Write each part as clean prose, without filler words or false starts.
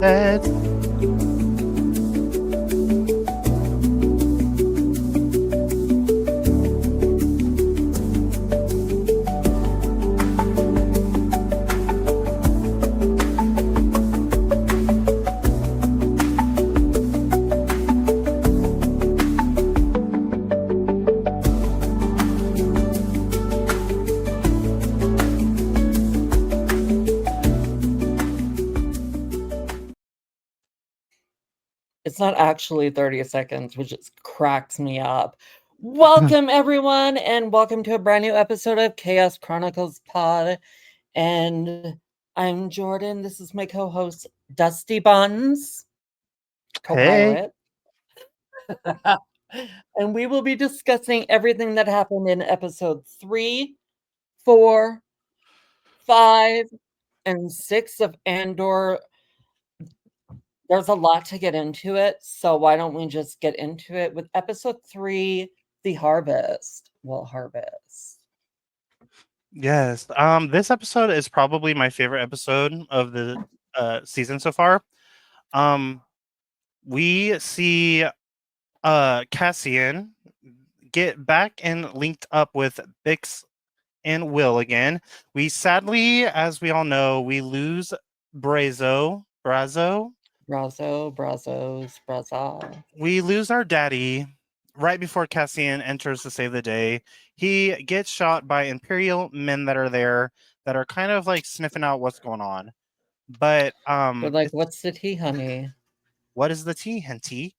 Let's It's not actually 30 seconds, which just cracks me up. Welcome, everyone, and welcome to a brand new episode of Chaos Chronicles Pod. And I'm Jordyn. This is my co host, Dusty Buns, co hey. pilot. And we will be discussing everything that happened in episode 3, 4, 5, and 6 of Andor. There's a lot to get into it, so why don't we just get into it with episode 3, The Harvest? Well, harvest. Yes. This episode is probably my favorite episode of the season so far. Um, we see Cassian get back and linked up with Bix and Will again. We sadly, as we all know, we lose Brazo. Braza. We lose our daddy right before Cassian enters to save the day. He gets shot by Imperial men that are there that are kind of like sniffing out what's going on. But They're like, what's the tea, honey? what is the tea, Henty?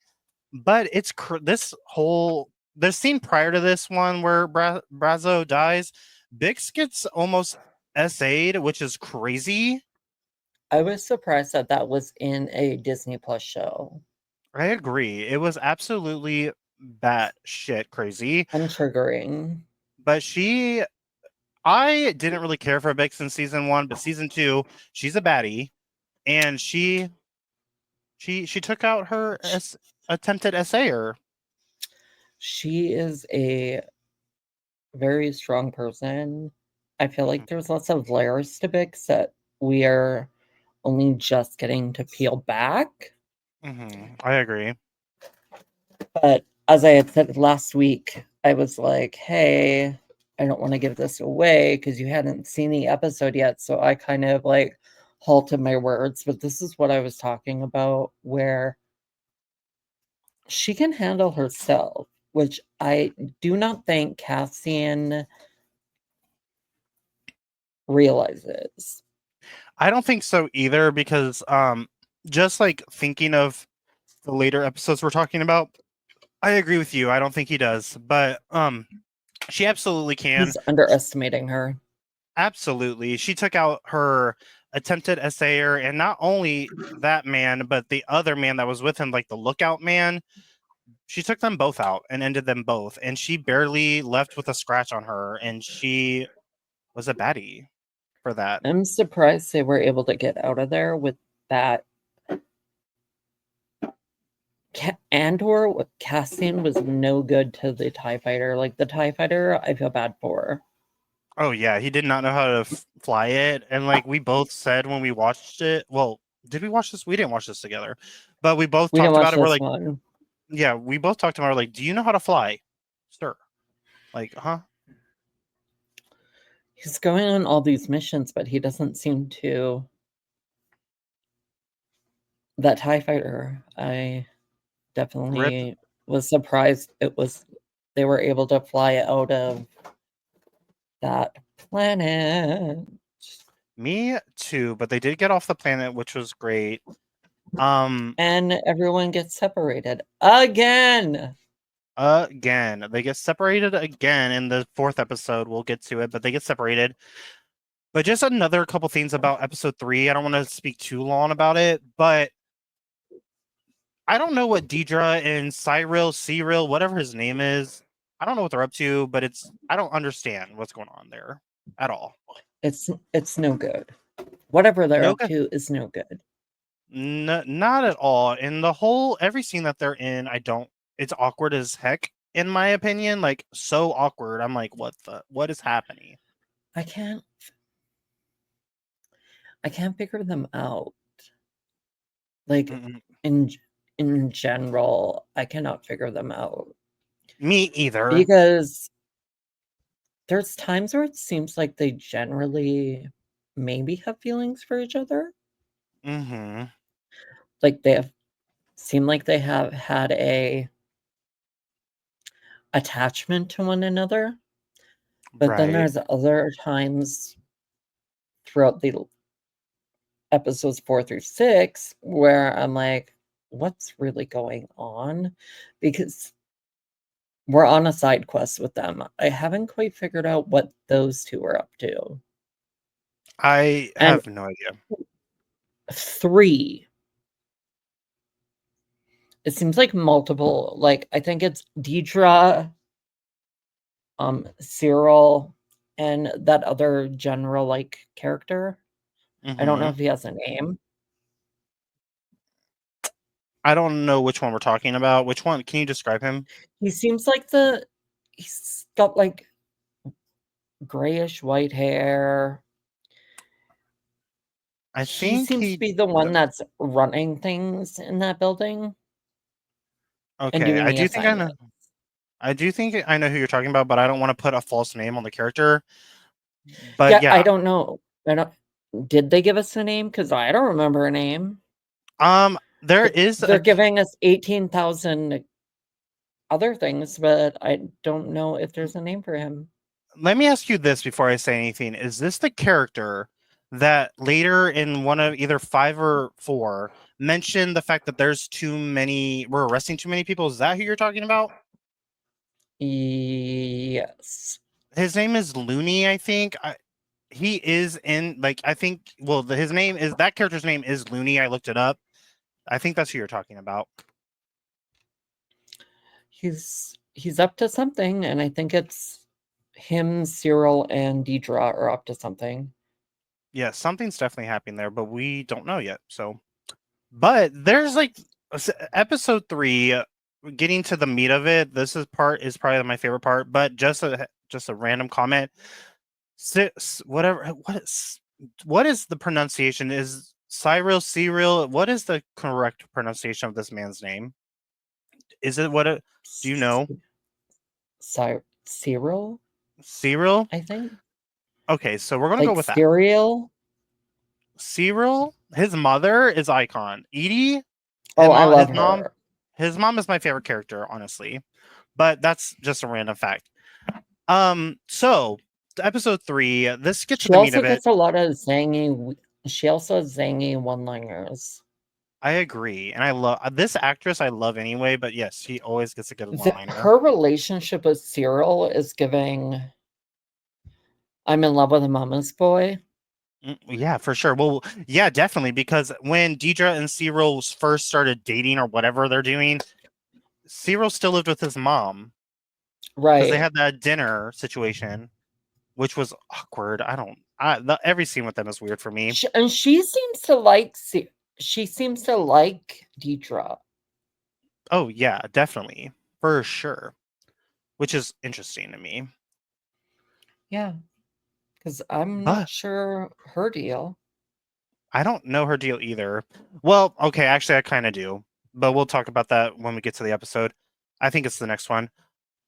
But it's the scene prior to this one where Brazo dies. Bix gets almost SA'd, which is crazy. I was surprised that that was in a Disney Plus show. I agree. It was absolutely batshit crazy. And triggering. But I didn't really care for Bix in season 1, but season 2, she's a baddie, and she took out her attempted essayer. She is a very strong person. I feel like there's lots of layers to Bix that we are only just getting to peel back. I agree. But as I had said last week, I was like, hey, I don't want to give this away because you hadn't seen the episode yet. So I kind of like halted my words. But this is what I was talking about, where she can handle herself, which I do not think Cassian realizes. I don't think so either, because just like thinking of the later episodes we're talking about, I agree with you. I don't think he does, but she absolutely can. He's underestimating her. Absolutely. She took out her attempted essayer, and not only that man, but the other man that was with him, like the lookout man. She took them both out and ended them both, and she barely left with a scratch on her, and she was a baddie for that. I'm surprised they were able to get out of there with that. Andor Cassian was no good to the TIE fighter. Like the TIE fighter, I feel bad for. Oh yeah, he did not know how to fly it, and like we both said when we watched it. Well, did we watch this? We didn't watch this together, but we both We didn't talked watch about it. We're this like, one. yeah, we both talked about it. We're like, do you know how to fly, sir? Like, huh? He's going on all these missions, but he doesn't seem to. That TIE fighter, I Rip. definitely was surprised they were able to fly out of that planet. Me too, but they did get off the planet, which was great. And everyone gets separated again. Again, they get separated again in the 4th episode. We'll get to it, but they get separated. But just another couple things about episode 3. I don't want to speak too long about it, but I don't know what Deidre and Syril, whatever his name is. I don't know what they're up to, but I don't understand what's going on there at all. It's no good. Whatever they're No, up to is no good. not at all. In the whole every scene that they're in, it's awkward as heck in my opinion. Like so awkward. I'm like, what is happening? I can't figure them out. Like Mm-mm. in general, I cannot figure them out Me either. because there's times where it seems like they generally maybe have feelings for each other. Mm-hmm. Like seem like they have had a attachment to one another. But then Right. there's other times throughout the episodes 4 through 6 where I'm like, what's really going on? Because we're on a side quest with them. I haven't quite figured out what those two are up to. I And have no idea. 3, it seems like multiple, like I think it's Deidre, Syril, and that other general like character. I don't know Mm-hmm. if he has a name. I don't know which one we're talking about. Which one? Can you describe him? He seems like he's got like grayish white hair. I He think seems to he. be the one that's running things in that building and Okay, doing I the do think I know. assignment. I do think I know who you're talking about, but I don't want to put a false name on the character. But Yeah, I yeah, don't know. I don't did they give us a name? Because I don't remember a name. there is They're a. giving us 18,000 other things, but I don't know if there's a name for him. Let me ask you this before I say anything: is this the character that later in one of either 5 or 4 mentioned the fact that there's too many? We're arresting too many people. Is that who you're talking about? Yes. His name is Looney, I think. He is in like I think. Well, his name is that character's name is Looney. I looked it up. I think that's who you're talking about. He's up to something, and I think it's him, Cyril, and Deidre are up to something. Yeah, something's definitely happening there, but we don't know yet. So, but there's like episode 3, getting to the meat of it. This is probably my favorite part. But just a random comment. Whatever. What is the pronunciation? Is Cyril? What is the correct pronunciation of this man's name? Is it what? Do you know? Cyril, Cyril? I think. Okay, so we're gonna go Like with that. cereal. Cyril, his mother is Icon. Edie, Oh, I love his mom, her. his mom is my favorite character, honestly. But that's just a random fact. So episode 3, this gets to She the meat also of it. gets a lot of zangy. She also has zangy one-liners. I agree, and I love this actress. I love anyway, but yes, she always gets a good one-liner. Her relationship with Cyril is giving. I'm in love with a mama's boy. Yeah, for sure. Well, yeah, definitely. Because when Deidre and Cyril first started dating or whatever they're doing, Cyril still lived with his mom because they Right. had that dinner situation, which was awkward. Every scene with them is weird for me. And she seems to like. She seems to like Deidre. Oh, yeah, definitely. For sure. Which is interesting to me. Yeah, because I'm not But sure her deal. I don't know her deal either. Well, okay, actually, I kind of do. But we'll talk about that when we get to the episode. I think it's the next one.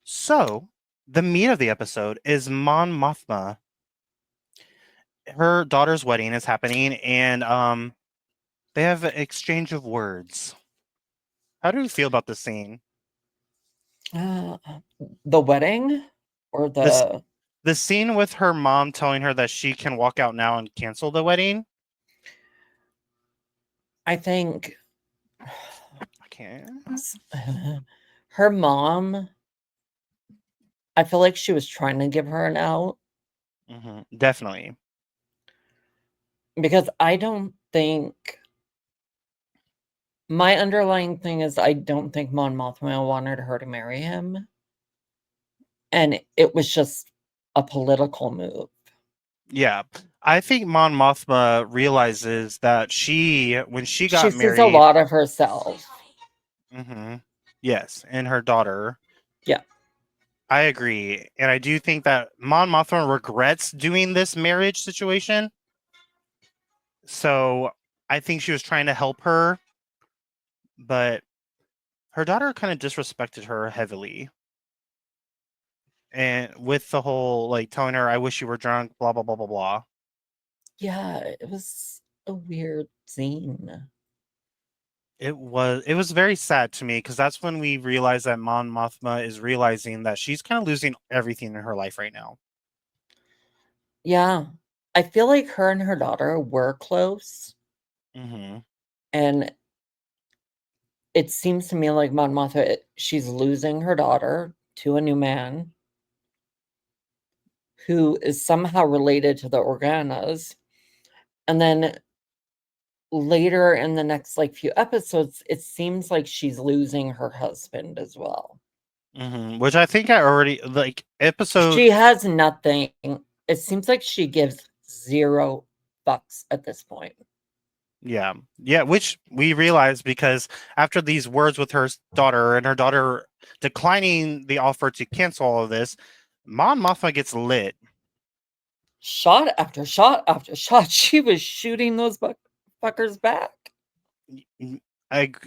So, the meat of the episode is Mon Mothma. Her daughter's wedding is happening, and they have an exchange of words. How do you feel about this scene? Uh, the wedding or This the the scene with her mom telling her that she can walk out now and cancel the wedding. I think I can't. her mom, I feel like she was trying to give her an out Definitely. because I don't think my underlying thing is I don't think Mon Mothma wanted her to marry him. And it was just a political move. Yeah. I think Mon Mothma realizes that when she She got sees a married, lot of herself. yes, and her daughter. Yeah. I agree. And I do think that Mon Mothma regrets doing this marriage situation. So I think she was trying to help her but her daughter kind of disrespected her heavily. And with the whole like telling her, I wish you were drunk, blah, blah, blah, blah, blah. Yeah, it was a weird scene. It was very sad to me because that's when we realized that Mon Mothma is realizing that she's kind of losing everything in her life right now. Yeah. I feel like her and her daughter were close, Mm-hmm. and it seems to me like Mon Mothma, she's losing her daughter to a new man who is somehow related to the Organas. And then later in the next like few episodes, it seems like she's losing her husband as well. Mm-hmm. Which I think I already like episode. She has nothing. It seems like she gives 0 fucks at this point. Yeah. Yeah. Which we realized because after these words with her daughter and her daughter declining the offer to cancel all of this, Mon Mothma gets lit. Shot after shot after shot, she was shooting those fuckers back.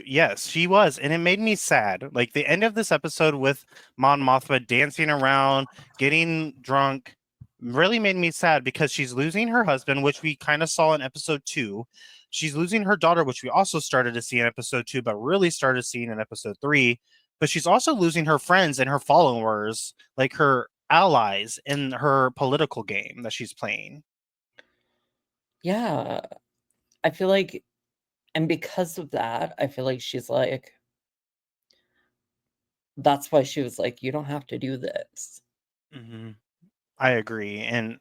Yes, she was, and it made me sad. Like the end of this episode with Mon Mothma dancing around, getting drunk, really made me sad because she's losing her husband, which we kind of saw in episode 2. She's losing her daughter, which we also started to see in episode 2, but really started seeing in episode 3. But she's also losing her friends and her followers, like her allies in her political game that she's playing. Yeah. I feel like, and because of that, I feel like she's like, that's why she was like, you don't have to do this. Hmm. I agree, and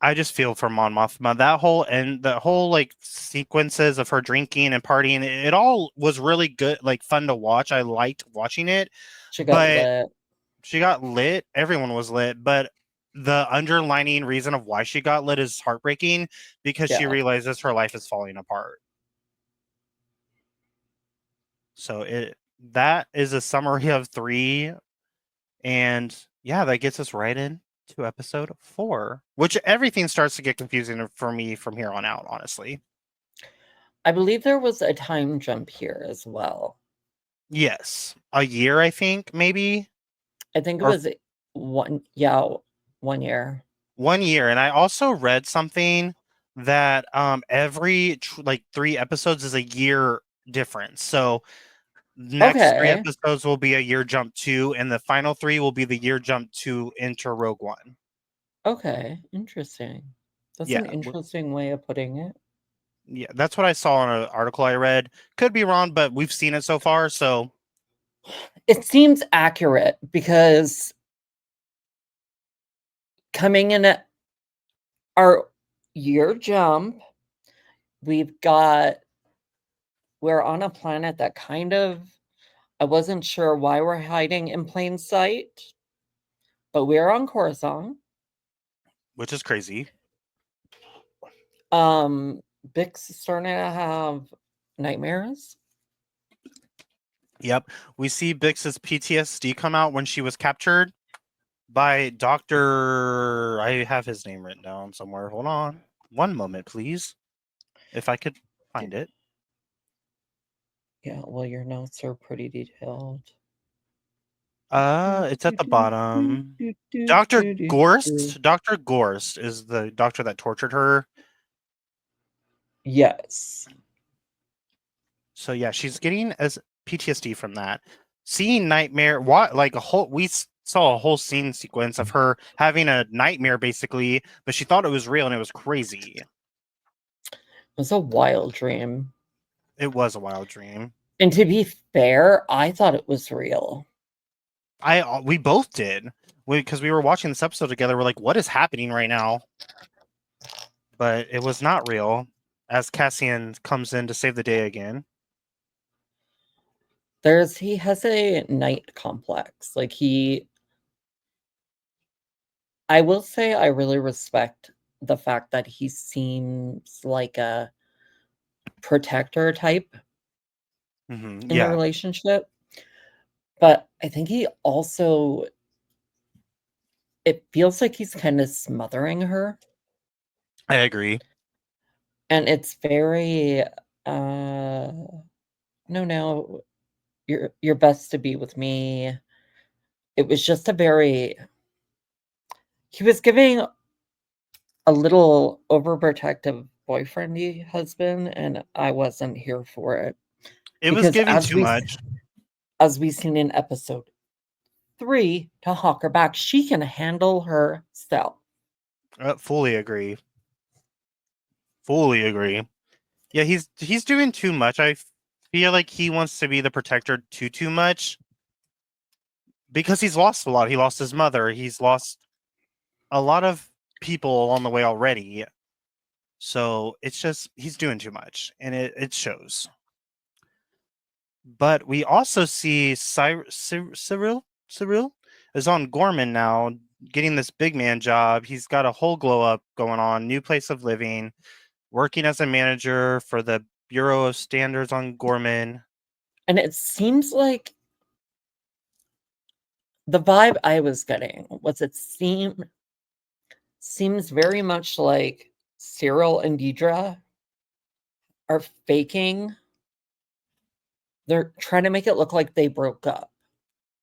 I just feel for Mon Mothma. That whole and the whole like sequences of her drinking and partying, it all was really good, like fun to watch. I liked watching it, She got but lit. she got lit. Everyone was lit, but the underlining reason of why she got lit is heartbreaking because she Yeah. realizes her life is falling apart. So it that is a summary of 3, and yeah, that gets us right in to episode 4, which everything starts to get confusing for me from here on out, honestly. I believe there was a time jump here as well. Yes, a year, I think, maybe, I think it or was yeah, 1 year. 1 year. And I also read something that every like 3 episodes is a year difference. So next 3 Okay. episodes will be a year jump 2, and the final 3 will be the year jump 2 into Rogue One. Okay. Interesting. That's Yeah, an interesting way of putting it. yeah, that's what I saw in an article I read. Could be wrong, but we've seen it so far. So It seems accurate because coming in at our year jump, we've got we're on a planet that kind of I wasn't sure why we're hiding in plain sight, but we're on Coruscant. which is crazy. Bix is starting to have nightmares. Yep, we see Bix's PTSD come out when she was captured by Dr. I have his name written down somewhere. Hold on. One moment, please. If I could find it. Yeah, well, your notes are pretty detailed. It's at the bottom. Dr. Gorst. Dr. Gorst is the doctor that tortured her. Yes. So yeah, she's getting as PTSD from that. Seeing nightmare, what like a whole saw a whole scene sequence of her having a nightmare basically, but she thought it was real and it was crazy. It was a wild dream. It was a wild dream. And to be fair, I thought it was real. We both did because we were watching this episode together. We're like, what is happening right now? But it was not real. As Cassian comes in to save the day again. He has a night complex. Like I will say I really respect the fact that he seems like a protector type Mm-hmm. in the Yeah, relationship. But I think he also it feels like he's kind of smothering her. I agree. And it's very uh no, you're best to be with me. It was just he was giving a little overprotective boyfriendy husband, and I wasn't here for it. It was Because giving too much. as we seen in episode 3, to hawk her back, she can handle herself. Fully agree. Fully agree. Yeah, he's doing too much. I feel like he wants to be the protector too much because he's lost a lot. He lost his mother. He's lost a lot of people along the way already. So it's just he's doing too much, and it shows. But we also see Syril is on Ghorman now, getting this big man job. He's got a whole glow up going on, new place of living, working as a manager for the Bureau of Standards on Ghorman. And it seems like the vibe I was getting was seems very much like Syril and Deidre are faking. They're trying to make it look like they broke up.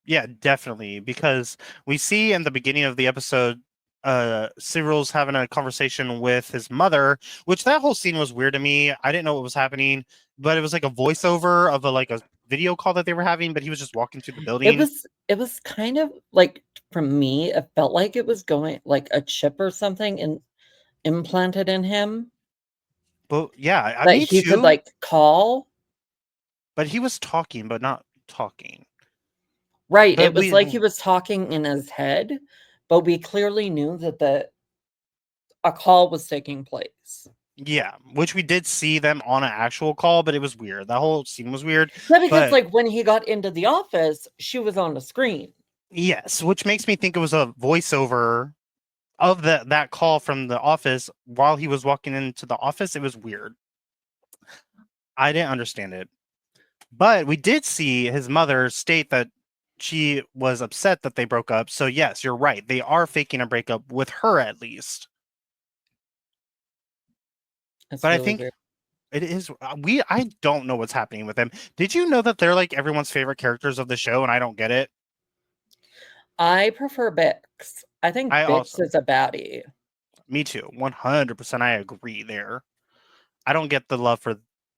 Yeah, definitely. Because we see in the beginning of the episode, Cyril's having a conversation with his mother, which that whole scene was weird to me. I didn't know what was happening, but it was like a voiceover of a video call that they were having, but he was just walking through the building. It was kind of like, from me, it felt like it was going like a chip or something and implanted in him. But yeah, That me he could too. like call. But he was talking, but not talking. Right. But It was like he was talking in his head, but we clearly knew that a call was taking place. Yeah, which we did see them on an actual call, but it was weird. That whole scene was weird. Yeah, because but, like when he got into the office, she was on the screen. Yes, which makes me think it was a voiceover of that call from the office while he was walking into the office. It was weird. I didn't understand it. But we did see his mother state that she was upset that they broke up. So yes, you're right. They are faking a breakup with her at least. That's But really I think weird. it is I don't know what's happening with them. Did you know that they're like everyone's favorite characters of the show and I don't get it? I prefer Bix. I think I Bix also is a baddie. Me too. 100% I agree there. I don't get the love for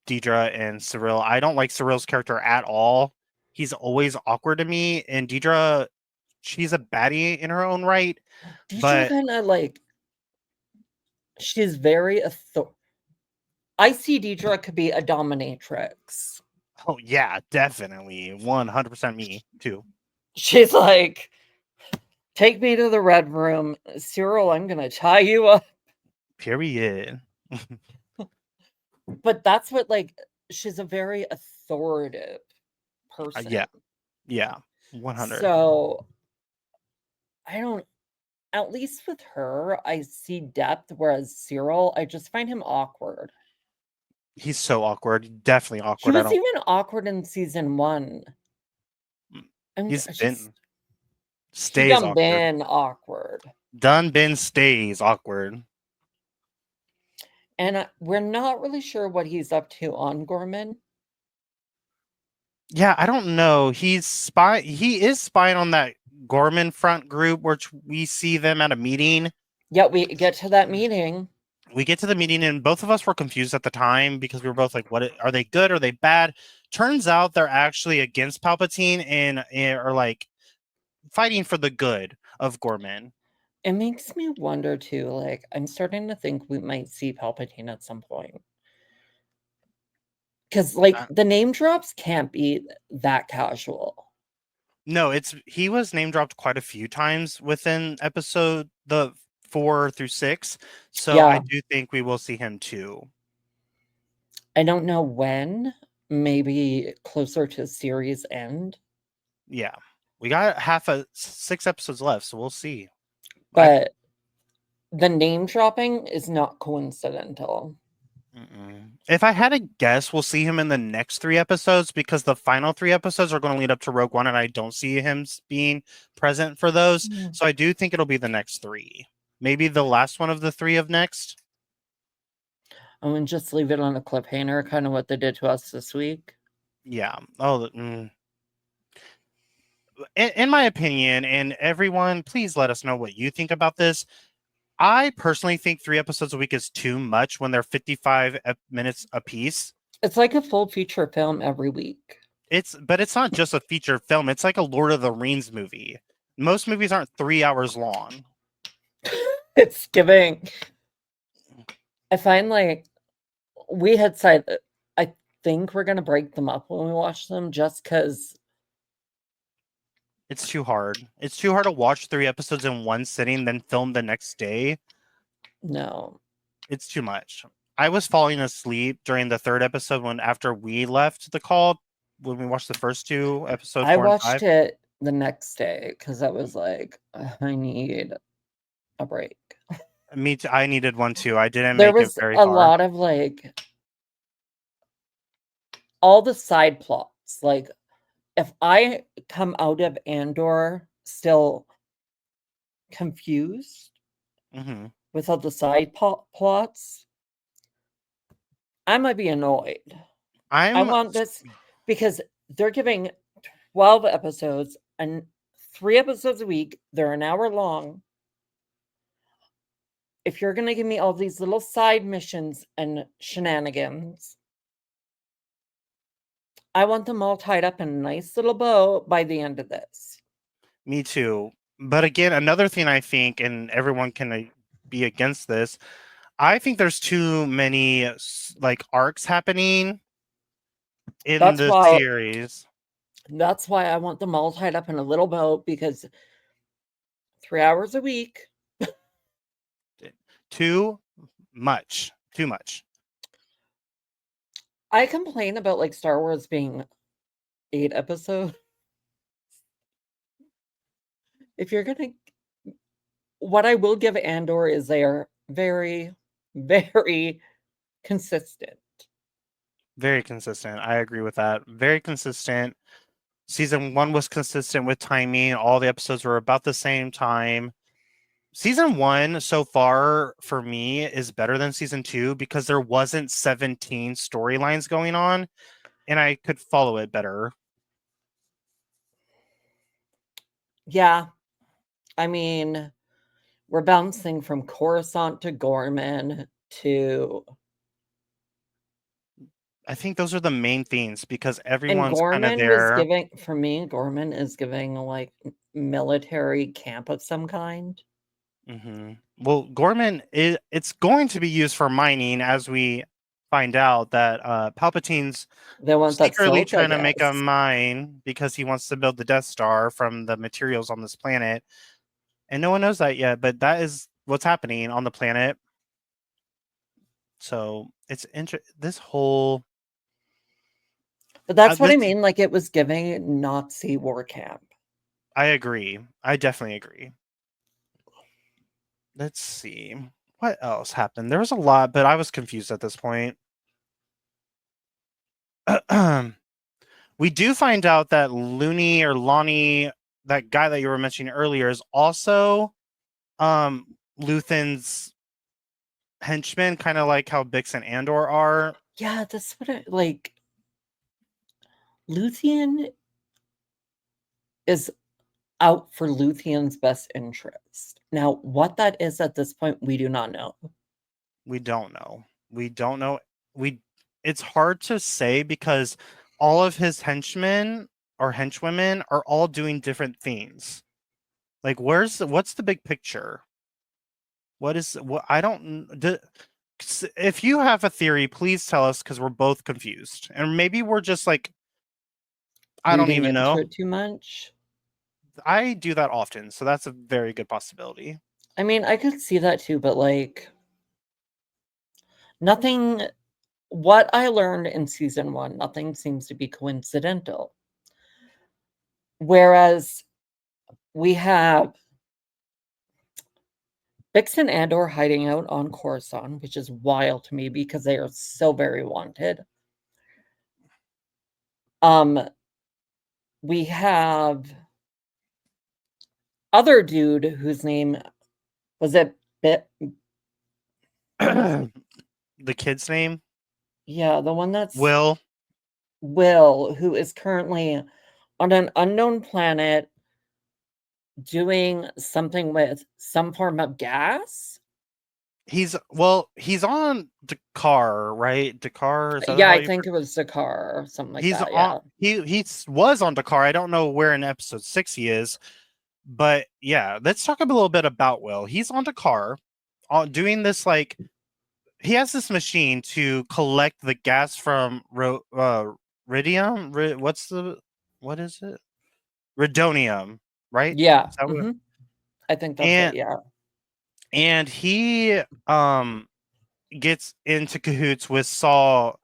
Deidre and Syril. I don't like Cyril's character at all. He's always awkward to me. And Deidre, she's a baddie in her own right. Deidre But kind of like, she's very I see Deidre could be a dominatrix. oh yeah, definitely 100% me too. She's like, take me to the red room, Syril. I'm gonna tie you up. Period. But that's what, like, she's a very authoritative person. Yeah, 100. So I don't. At least with her, I see depth. Whereas Syril, I just find him awkward. He's so awkward. Definitely He awkward. was even awkward in season 1. I'm He's just he stays done awkward. been awkward. Done been stays awkward. And we're not really sure what he's up to on Ghorman. Yeah, I don't know. He is spying on that Ghorman front group, which we see them at a meeting. Yet we get to that meeting. We get to the meeting, and both of us were confused at the time because we were both like, "What are they good? Are they bad?" Turns out they're actually against Palpatine and are like fighting for the good of Ghorman. It makes me wonder too, like, I'm starting to think we might see Palpatine at some point. Because, like, the name drops can't be that casual. No, he was name dropped quite a few times within episode the 4 through 6. So Yeah. I do think we will see him too. I don't know when, maybe closer to series end. Yeah. We got 6 episodes left, so we'll see. But the name dropping is not coincidental. If I had to guess, we'll see him in the next 3 episodes because the final 3 episodes are going to lead up to Rogue One, and I don't see him being present for those. So I do think it'll be the next 3. Maybe the last one of the 3 of next. Oh, and just leave it on a cliffhanger, kind of what they did to us this week. Yeah. Oh, in my opinion, and everyone, please let us know what you think about this. I personally think 3 episodes a week is too much when they're 55 minutes apiece. It's like a full feature film every week. But it's not just a feature film. It's like a Lord of the Rings movie. Most movies aren't 3 hours long. It's giving. I find like we had said I think we're gonna break them up when we watch them just because It's too hard. It's too hard to watch 3 episodes in one sitting, then film the next day. no. It's too much. I was falling asleep during the 3rd episode after we left the call when we watched the first 2 episodes I 4 and watched 5. it the next day because I was like, I need a break. Me too. I needed one too. I didn't There make it was very a far. lot of like all the side plots. Like if I come out of Andor still confused Hmm. without the side plots, I might be annoyed. I I'm want this because they're giving 12 episodes and 3 episodes a week. They're an hour long. If you're going to give me all these little side missions and shenanigans, I want them all tied up in a nice little bow by the end of this. Me too. But again, another thing I think, and everyone can be against this, I think there's too many like arcs happening in That's the why series. that's why I want them all tied up in a little bow because 3 hours a week. Too much. Too much. I complain about like Star Wars being 8 episodes. If you're gonna, what I will give Andor is they are very, very consistent. Very consistent. I agree with that. Very consistent. Season 1 was consistent with timing. All the episodes were about the same time. Season 1 so far for me is better than season 2 because there wasn't 17 storylines going on and I could follow it better. Yeah, I mean, we're bouncing from Coruscant to Ghorman to I think those are the main themes because and everyone's kind of Ghorman was there. giving for me, Ghorman is giving like military camp of some kind. Well, Gorman it's going to be used for mining as we find out that Palpatine's They want that secretly silk, I trying to make a guess. mine because he wants to build the Death Star from the materials on this planet. And no one knows that yet, but that is what's happening on the planet. So it's this whole But that's what this I mean. Like it was giving Nazi war camp. I agree. I definitely agree. Let's see. What else happened? There was a lot, but I was confused at this point. We do find out that Looney or Lonnie, that guy that you were mentioning earlier, is also Luthen's henchman, kind of like how Bix and Andor are. Yeah, that's what I like. Luthien is out for Luthien's best interest. Now, what that is at this point, we do not know. We don't know. We don't know. It's hard to say because all of his henchmen or henchwomen are all doing different things. Like what's the big picture? What I don't if you have a theory, please tell us because we're both confused. And maybe we're just like I don't Reading even into know. it too much. I do that often, so that's a very good possibility. I mean, I could see that too, but like nothing what I learned in season 1, nothing seems to be coincidental. Whereas we have Bix and Andor hiding out on Coruscant, which is wild to me because they are so very wanted. We have other dude whose name was it Bit The kid's name? yeah, the one that's Will. Will, who is currently on an unknown planet doing something with some form of gas. He's on Dakar, right? Dakar, is that Yeah, how I you? think it was Dakar or something like He's that. on. Yeah. Was on Dakar. I don't know where in episode 6 he is, but yeah, let's talk a little bit about Will. He's on Dakar, doing this like he has this machine to collect the gas from Ridium. What is it? Ridonium, right? Yeah. Is that what? I think that's it. And Yeah. he gets into cahoots with Saul.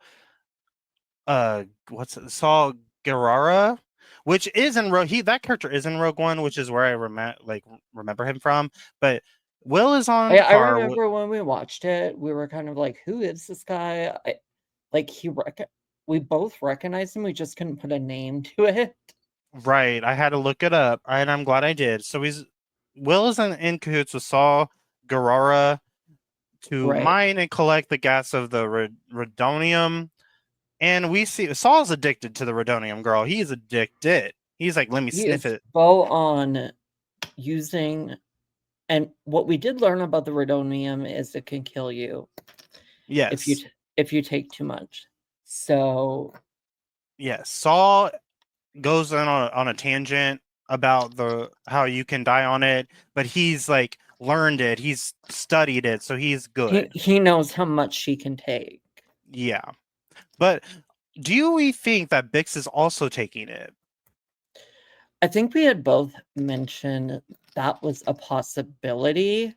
What's it? Saul Guerrera, which is in Rogue. That character is in Rogue One, which is where I remember him from. But Will is on I Dakar. remember when we watched it, we were kind of like, "Who is this guy?" Like we both recognized him. We just couldn't put a name to it. Right. I had to look it up, and I'm glad I did. So Will is in cahoots with Saul Guerrera to Right. mine and collect the gas of the Redonium. And we see Saul's addicted to the Redonium, girl. He's addicted. He's like, let me He sniff is it. bow on using, and what we did learn about the Redonium is it can kill you if Yes. if you take too much. So Yes. Saul goes on a tangent about how you can die on it, but he's like learned it. He's studied it, so he's good. he knows how much she can take. Yeah. But do we think that Bix is also taking it? I think we had both mentioned that was a possibility,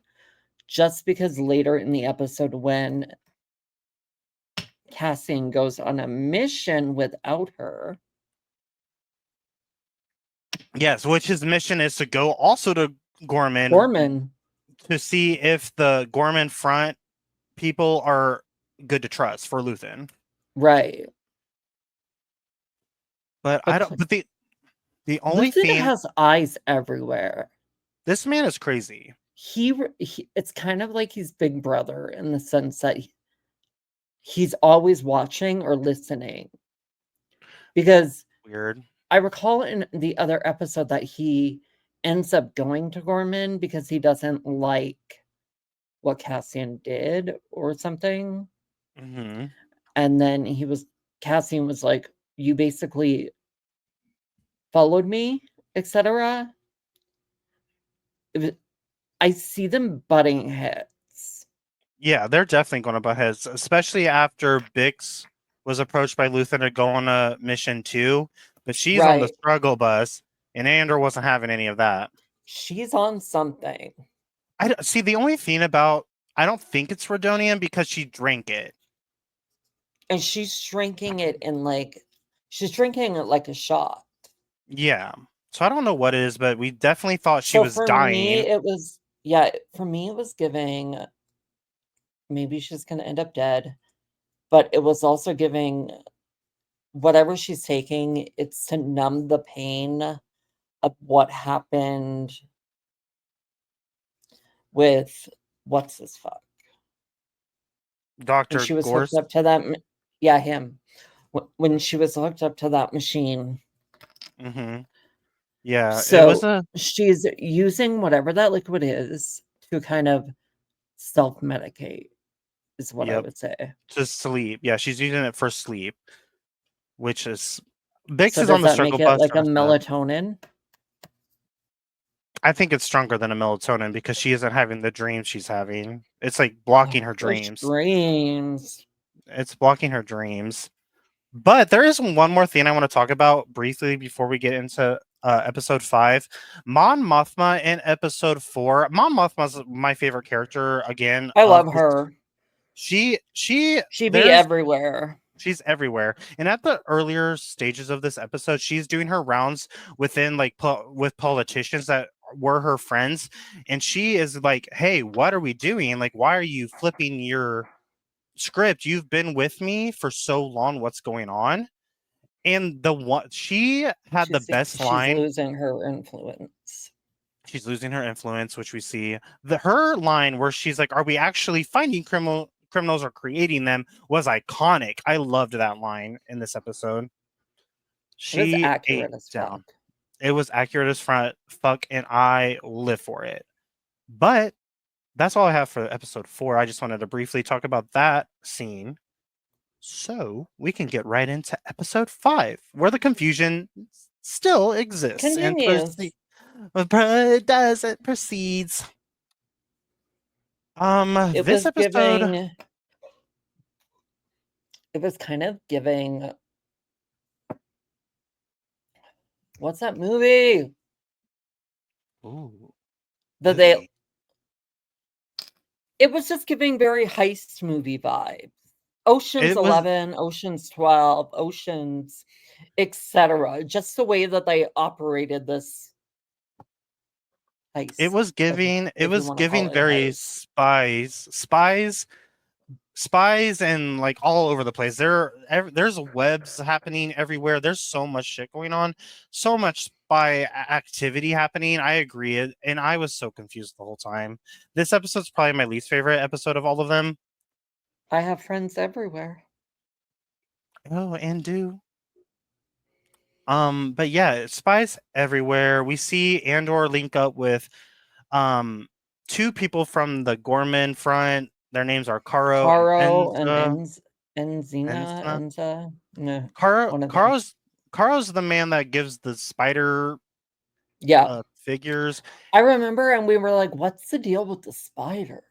just because later in the episode when Cassian goes on a mission without her. Yes, which his mission is to go also to Ghorman. To see if the Ghorman front people are good to trust for Luthen. Right. But I don't. But the only Luthen thing has eyes everywhere. This man is crazy. He it's kind of like he's Big Brother in the sense that he's always watching or listening. Because Weird. I recall in the other episode that he ends up going to Ghorman because he doesn't like what Cassian did or something. Mm-hmm. And then Cassian was like, "You basically followed me, etc." I see them butting heads. Yeah, they're definitely going to butt heads, especially after Bix was approached by Luthen to go on a mission too. But she's on the Right. struggle bus, and Andor wasn't having any of that. She's on something. I see. The only thing about I don't think it's Redonium because she drank it, and she's drinking it she's drinking it like a shot. Yeah. So I don't know what it is, but we definitely thought she So was for me, dying. for me, it was giving maybe she's going to end up dead, but it was also giving whatever she's taking, it's to numb the pain of what happened with what's his fuck when Dr. she was Gorse. hooked up to that. Yeah, him. When she was hooked up to that machine. Mm-hmm. Yeah, it So was a she's using whatever that liquid is to kind of self-medicate, is what I yep would say. to sleep. Yeah, she's using it for sleep, which is Bix So is on does the that make struggle it bus. like a melatonin? I think it's stronger than a melatonin because she isn't having the dreams she's having. It's like blocking her Those dreams. dreams. It's blocking her dreams. But there is one more thing I want to talk about briefly before we get into episode 5. Mon Mothma in episode 4. Mon Mothma's my favorite character again I of love this. her. She She be there's everywhere. She's everywhere. And at the earlier stages of this episode, she's doing her rounds within with politicians that were her friends. And she is like, hey, what are we doing? Like, why are you flipping your script? You've been with me for so long. What's going on? And she had the best She's line. losing her influence. She's losing her influence, which we see. Her line where she's like, are we actually finding criminals or creating them was iconic. I loved that line in this episode. It was She ate accurate as fuck. down. It was accurate as fuck, and I live for it. But that's all I have for episode 4. I just wanted to briefly talk about that scene. So we can get right into episode 5, where the confusion still exists and Continues. it proceeds. It This was episode, giving. It was kind of giving. What's that movie? ooh, That they. movie. It was just giving very heist movie vibes. Ocean's It was 11, Ocean's 12, Ocean's, etc. Just the way that they operated this heist, it was giving it if you was want to call giving it a very heist. spies and like all over the place. There's webs happening everywhere. There's so much shit going on, so much spy activity happening. I agree, and I was so confused the whole time. This episode's probably my least favorite episode of all of them. I have friends everywhere. Oh, and do. But yeah, spies everywhere. We see Andor link up with two people from the Ghorman front. Their names are Caro and Caro and Enza. Enzina, Enza. Enza. No, Caro one of them. Caro's the man that gives the spider Yeah. figures. I remember, and we were like, what's the deal with the spiders?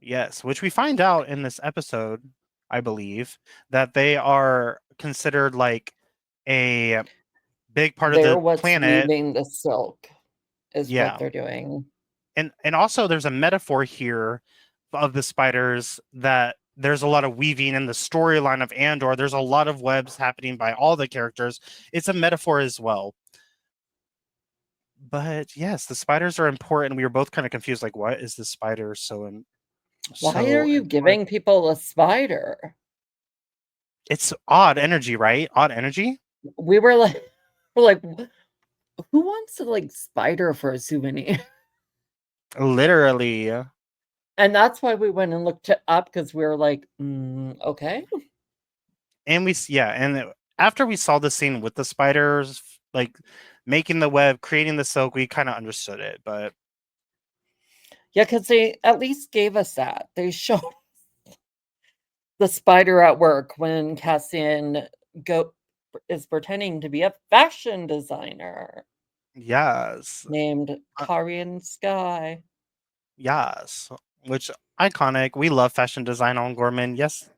Yes, which we find out in this episode, I believe, that they are considered like a big part of They're the what's planet. weaving the silk, is what Yeah. they're doing. And also there's a metaphor here of the spiders that there's a lot of weaving in the storyline of Andor. There's a lot of webs happening by all the characters. It's a metaphor as well. But yes, the spiders are important. We were both kind of confused, like, what is the spider Why are you important? giving people a spider? It's odd energy, right? Odd energy. We were like, who wants a like spider for a souvenir? Literally. And that's why we went and looked it up, because we were like, okay. And after we saw the scene with the spiders, like making the web, creating the silk, we kind of understood it. But Yeah, because they at least gave us that. They showed the spider at work when Cassian is pretending to be a fashion designer yes, named uh, Karian Sky. yes, which iconic. We love fashion design on Gorman. Yes,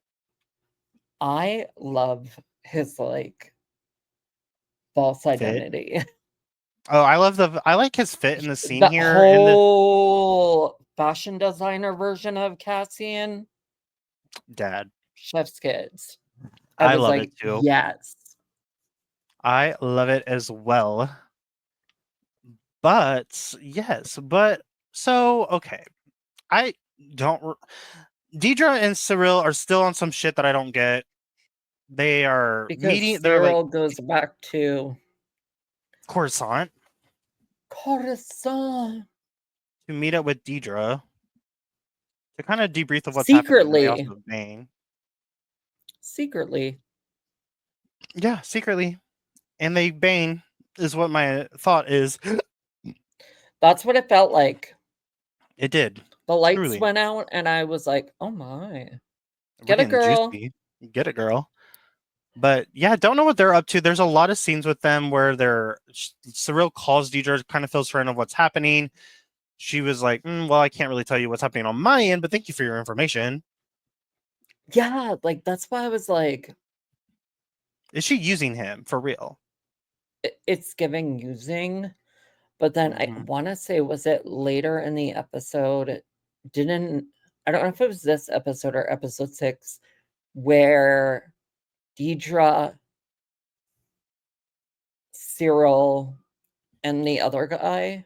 I love his like false fit. identity. Oh, I like his fit in the scene The here. whole fashion designer version of Cassian, Dad, Chef's Kids. I I was love it like, too. yes. I love it as well. But yes, but so okay. I don't. Deidre and Syril are still on some shit that I don't get. They are Because meeting. They're like Syril goes back to Coruscant Coruscant. to meet up with Deidre to kind of debrief of what's happening. And they Secretly. also bang. Secretly. Yeah, secretly, and they bang is what my thought is. That's what it felt like. It did. The lights Truly, went out, and I was like, oh my. we're Get a getting girl. juicy. Get it, girl. But yeah, don't know what they're up to. There's a lot of scenes with them where Cyril calls Deidre, kind of fills her in of what's happening. She was like, well, I can't really tell you what's happening on my end, but thank you for your information. Yeah, like that's why I was like, Is she using him for real? it's giving using. But then I want to say, was it later in the episode? I don't know if it was this episode or episode 6, where Deidre, Syril, and the other guy,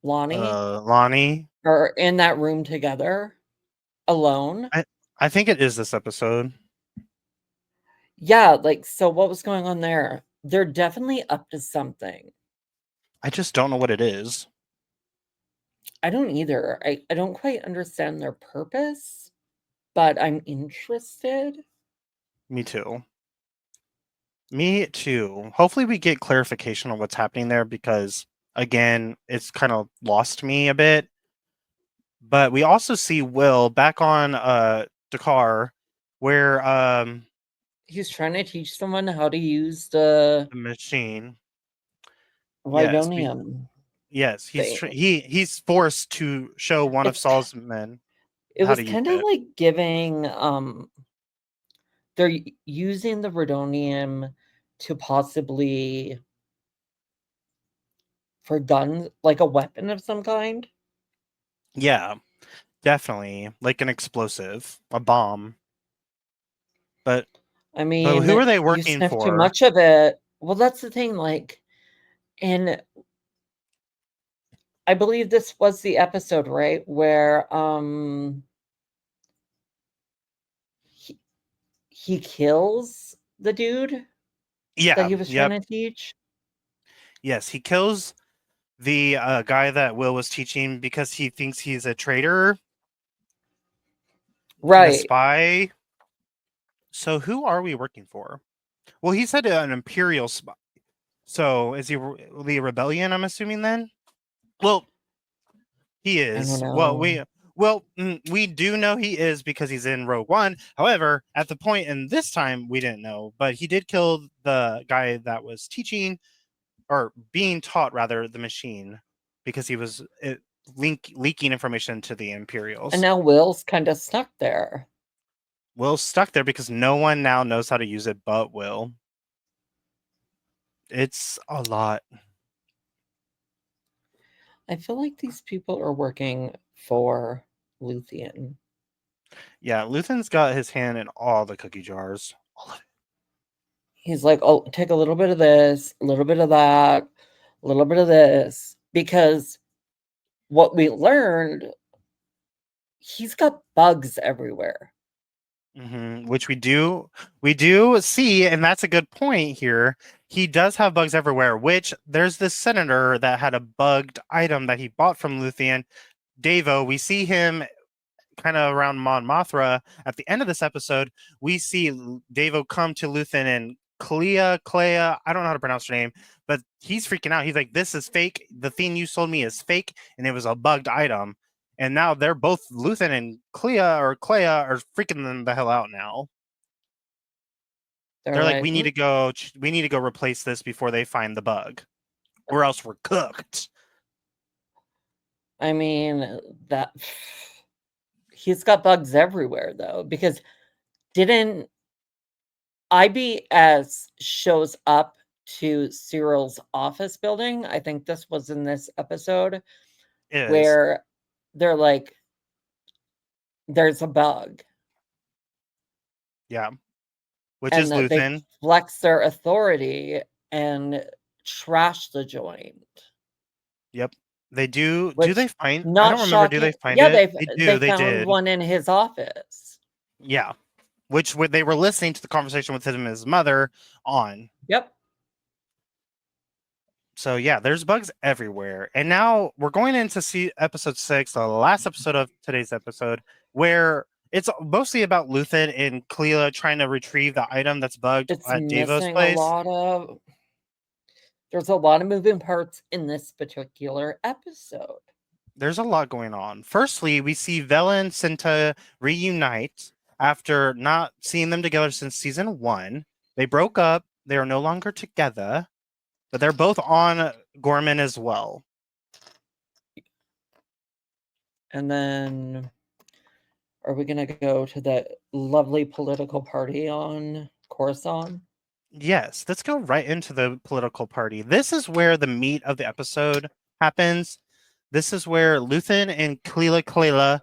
Lonnie, Lonnie. are in that room together alone. I think it is this episode. Yeah, like, so what was going on there? They're definitely up to something. I just don't know what it is. I don't either. I don't quite understand their purpose, but I'm interested. Me too. Me too. Hopefully we get clarification on what's happening there because again, it's kind of lost me a bit. But we also see Will back on Dakar where He's trying to teach someone how to use the the machine. Yes, Rhydonium yes, thing. he's forced to show one of It's Saul's men it how was to use kind of it. like giving they're using the Rhydonium to possibly for guns, like a weapon of some kind. Yeah, definitely like an explosive, a bomb. But I but who mean, are they you working sniff too for? much of it. Well, that's the thing. Like, and I believe this was the episode, right, where he, he kills the dude that Yeah, he was trying yep. to teach. Yes, he kills the guy that Will was teaching because he thinks he's a traitor and a Right. spy. So who are we working for? Well, he said an imperial spy. So is he the rebellion? I'm assuming then. Well, he I don't is. know. We do know he is because he's in Rogue One. However, at the point in this time, we didn't know, but he did kill the guy that was teaching or being taught rather the machine because he was leaking information to the And Imperials. now Will's kind of stuck there. Will's stuck there because no one now knows how to use it but Will. It's a lot. I feel like these people are working for Luthien. Yeah, Luthen's got his hand in all the cookie jars. All of it. He's like, oh, take a little bit of this, a little bit of that, a little bit of this. Because what we learned, he's got bugs everywhere. Which we do see, and that's a good point here. He does have bugs everywhere. Which there's this senator that had a bugged item that he bought from Luthien, Davo. We see him kind of around Mon Mothra at the end of this episode. We see Davo come to Luthen and Clea. I don't know how to pronounce her name, but he's freaking out. He's like, "This is fake. The thing you sold me is fake, and it was a bugged item." And now they're both Luthen and Clea are freaking them the hell out now. They're They're like, like, "We need to go. We need to go replace this before they find the bug, or else we're cooked." I mean, that he's got bugs everywhere though, because didn't IBS shows up to Syril's office building? I think this was in this episode Is where they're like, there's a bug. yeah, which And is that they Luthen. flex their authority and trash the joint. Yep. They do. Do Which they find? I not don't remember. Do shocking. they find Yeah, it? They they do. They found did. one in his office. Yeah. Which they were listening to the conversation with him and his mother on. Yep. So yeah, there's bugs everywhere. And now we're going into see episode 6, the last episode of today's episode, where it's mostly about Luthen and Clea trying to retrieve the item that's bugged It's at Davo's missing a place. lot of there's a lot of moving parts in this particular episode. There's a lot going on. Firstly, we see Vela and Cinta reunite after not seeing them together since season 1. They broke up. They are no longer together, but they're both on Ghorman as well. And then are we going to go to that lovely political party on Coruscant? Yes, let's go right into the political party. This is where the meat of the episode happens. This is where Luthen and Clela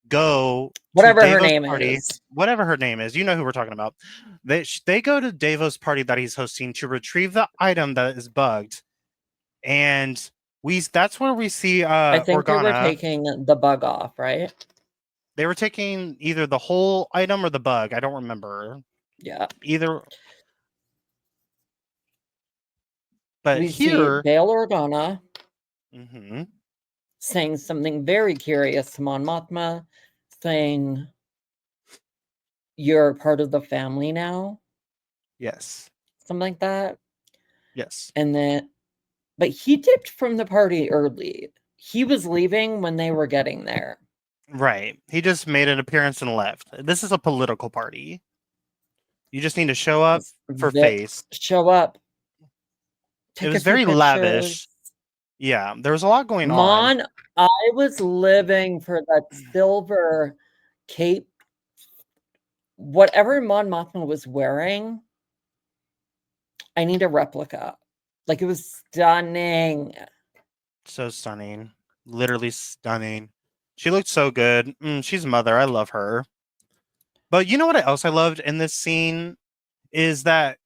go to Whatever her Davo's name party, is. whatever her name is. You know who we're talking about. They go to Davo's party that he's hosting to retrieve the item that is bugged, and that's where we see I think they were Organa. taking the bug off, right? They were taking either the whole item or the bug. I don't remember. Yeah. Either. But We see here, Bail Organa mm-hmm. saying something very curious to Mon Mothma, saying, "You're part of the family now." Yes. something like that. Yes. And then, but he dipped from the party early. He was leaving when they were getting there. Right. He just made an appearance and left. This is a political party. You just need to show up for face. Show up, It take a was few very pictures. lavish. Yeah, there was a lot going on. Mon, I was living for that silver cape. Whatever Mon Mothma was wearing, I need a replica. Like, it was stunning. So stunning. Literally stunning. She looked so good. She's Mother. I love her. But you know what else I loved in this scene is that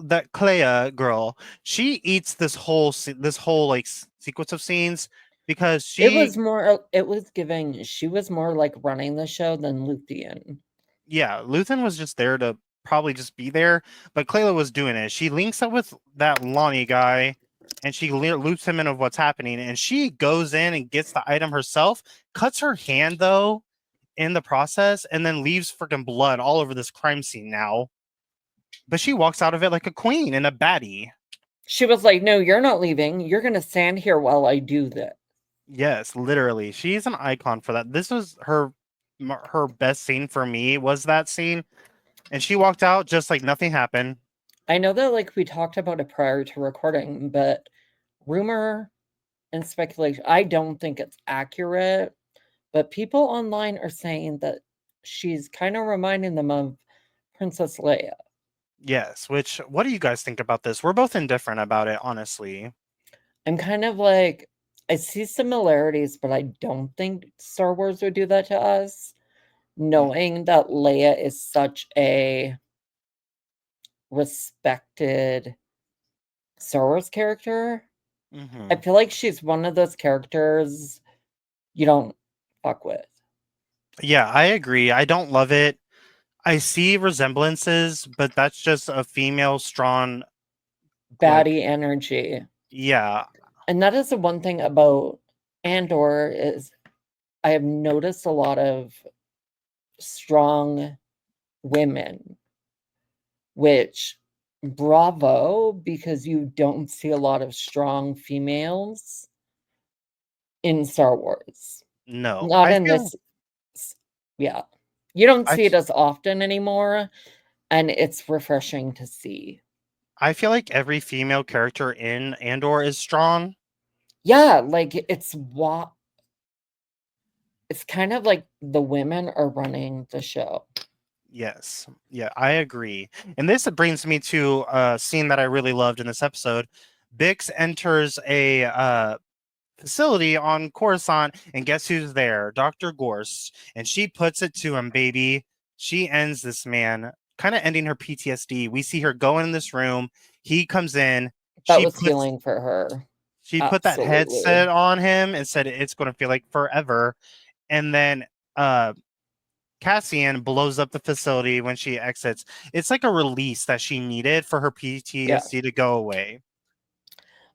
that Clea girl. She eats this whole like sequence of scenes because It was she more, it was giving, she was more like running the show than Luthien. yeah, Luthen was just there to probably just be there, but Clea was doing it. She links up with that Lonnie guy and she loops him in of what's happening and she goes in and gets the item herself, cuts her hand though in the process, and then leaves freaking blood all over this crime scene now. But she walks out of it like a queen and a baddie. She was like, no, you're not leaving. You're going to stand here while I do this. Yes, literally. She's an icon for that. This was her best scene for me was that scene. And she walked out just like nothing happened. I know that like we talked about it prior to recording, but rumor and speculation, I don't think it's accurate, but people online are saying that she's kind of reminding them of Princess Leia. Yes, which what do you guys think about this? We're both indifferent about it, honestly. I'm kind of like, I see similarities, but I don't think Star Wars would do that to us, knowing that Leia is such a respected Star Wars character. I feel like she's one of those characters you don't fuck with. Yeah, I agree. I don't love it. I see resemblances, but that's just a female strong like Baddie energy. yeah. And that is the one thing about Andor is I have noticed a lot of strong women, which bravo, because you don't see a lot of strong females in Star Wars. No. Not in this. Yeah. You don't I see it as often anymore, and it's refreshing to see. I feel like every female character in Andor is strong. Yeah, like it's kind of like the women are running the show. Yes. Yeah, I agree. And this brings me to a scene that I really loved in this episode. Bix enters a facility on Coruscant, and guess who's there? Dr. Gorst. And she puts it to him, baby. She ends this man, kind of ending her PTSD. We see her go in this room. He comes in. That was healing for her. She put that Absolutely. headset on him and said it's going to feel like forever. And then Cassian blows up the facility when she exits. It's like a release that she needed for her PTSD to go away.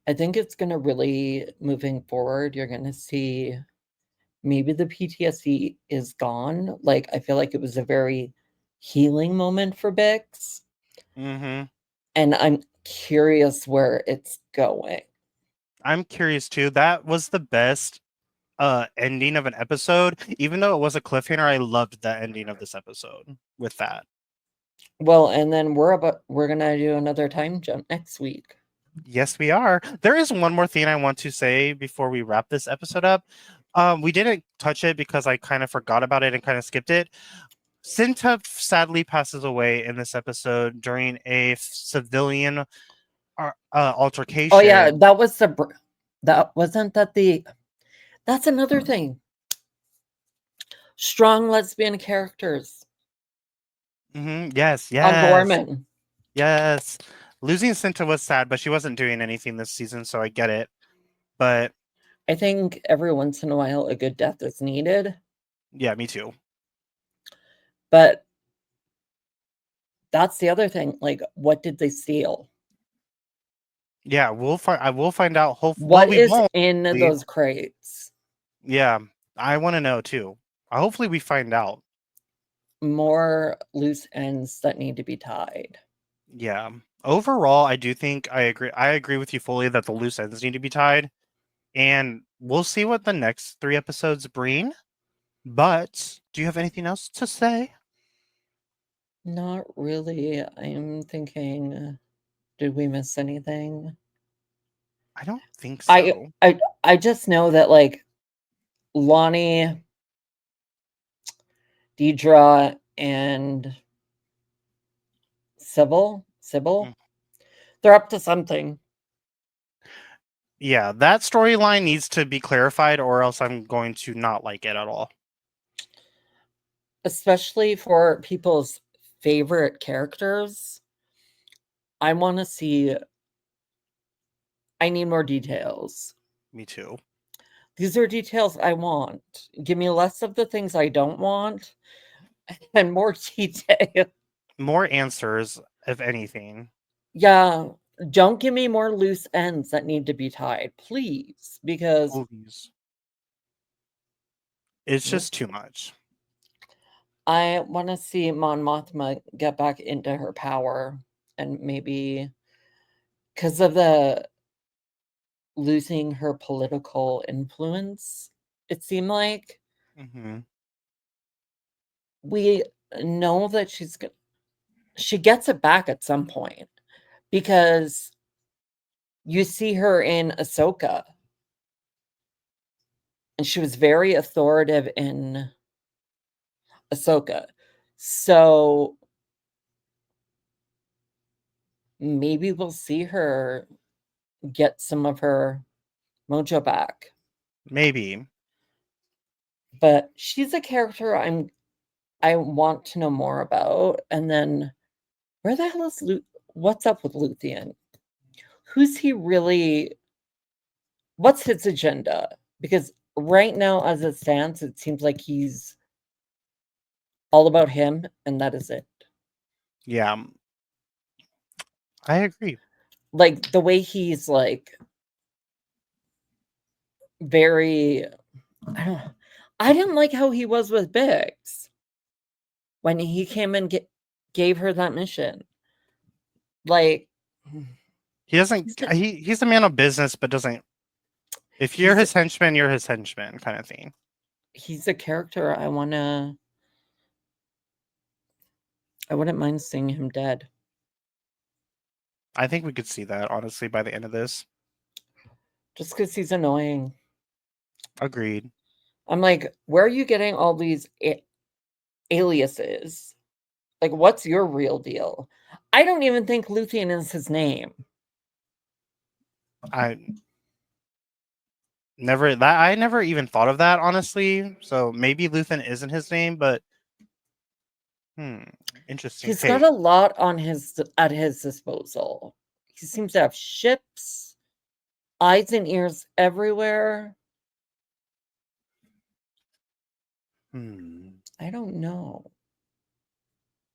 I think it's going to really, moving forward, you're going to see maybe the PTSD is gone. Like, I feel like it was a very healing moment for Bix. Mm-hmm. And I'm curious where it's going. I'm curious too. That was the best ending of an episode. Even though it was a cliffhanger, I loved the ending of this episode with that. Well, and then we're gonna do another time jump next week. Yes, we are. There is one more thing I want to say before we wrap this episode up. We didn't touch it because I kind of forgot about it and kind of skipped it. Cinta sadly passes away in this episode during a civilian altercation. Oh yeah, that was that's another thing. Strong lesbian characters. Yes, On Ghorman. Yes. Losing Cinta was sad, but she wasn't doing anything this season, so I get it. But I think every once in a while a good death is needed. Yeah, me too. But that's the other thing. Like, what did they steal? Yeah, I will find out. Hopefully, what is in those crates? Yeah, I want to know too. Hopefully, we find out. More loose ends that need to be tied. Yeah. Overall, I do think I agree. I agree with you fully that the loose ends need to be tied, and we'll see what the next 3 episodes bring. But do you have anything else to say? Not really. I'm thinking, did we miss anything? I don't think I so. I just know that like Lonnie, Deidre, and Sybil, Mm. they're up to something. Yeah, that storyline needs to be clarified, or else I'm going to not like it at all. Especially for people's favorite characters. I want to see, I need more details. Me too. These are details I want. Give me less of the things I don't want and more detail. More answers, if anything. Yeah, don't give me more loose ends that need to be tied, please, because Please. It's just too much. I want to see Mon Mothma get back into her power and maybe because of the losing her political influence, it seemed like Hmm. we know that she gets it back at some point because you see her in Ahsoka and she was very authoritative in Ahsoka. So maybe we'll see her get some of her mojo back. Maybe. But she's a character I want to know more about. And then where the hell is what's up with Luthien? Who's he really? What's his agenda? Because right now, as it stands, it seems like he's all about him, and that is it. Yeah, I agree. Like the way he's like very, I don't. I didn't like how he was with Biggs when he came and gave her that mission. Like He doesn't. he's He's a man of business, but doesn't. If you're he's his henchman, you're his henchman, kind of thing. he's a character I wanna. I wouldn't mind seeing him dead. I think we could see that honestly by the end of this. Just because he's annoying. Agreed. I'm like, where are you getting all these aliases? Like, what's your real deal? I don't even think Luthien is his name. I never even thought of that honestly. So maybe Luthen isn't his name, but interesting He's got take. a lot on at his disposal. He seems to have ships, eyes and ears everywhere. I don't know.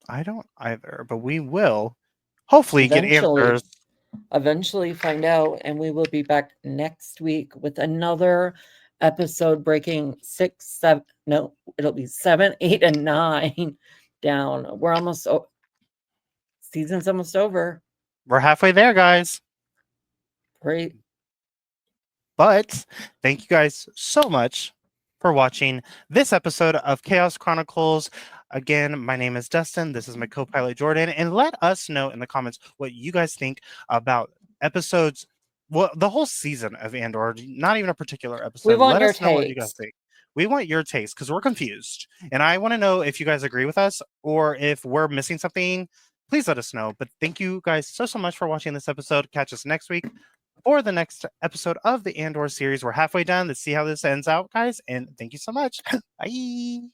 I don't either, but we will hopefully get answers. Eventually find out, and we will be back next week with another episode breaking 6, 7. No, it'll be 7, 8, and 9 down. We're almost season's almost over. We're halfway there, guys. Great. But thank you guys so much for watching this episode of Chaos Chronicles. Again, my name is Dustin. This is my co-pilot Jordyn, and let us know in the comments what you guys think about episodes. Well, the whole season of Andor, not even a particular episode. We want Let your us know what you guys takes. think. We want your takes because we're confused, and I want to know if you guys agree with us or if we're missing something. Please let us know. But thank you guys so much for watching this episode. Catch us next week for the next episode of the Andor series. We're halfway done. Let's see how this ends out, guys. And thank you so much. Bye.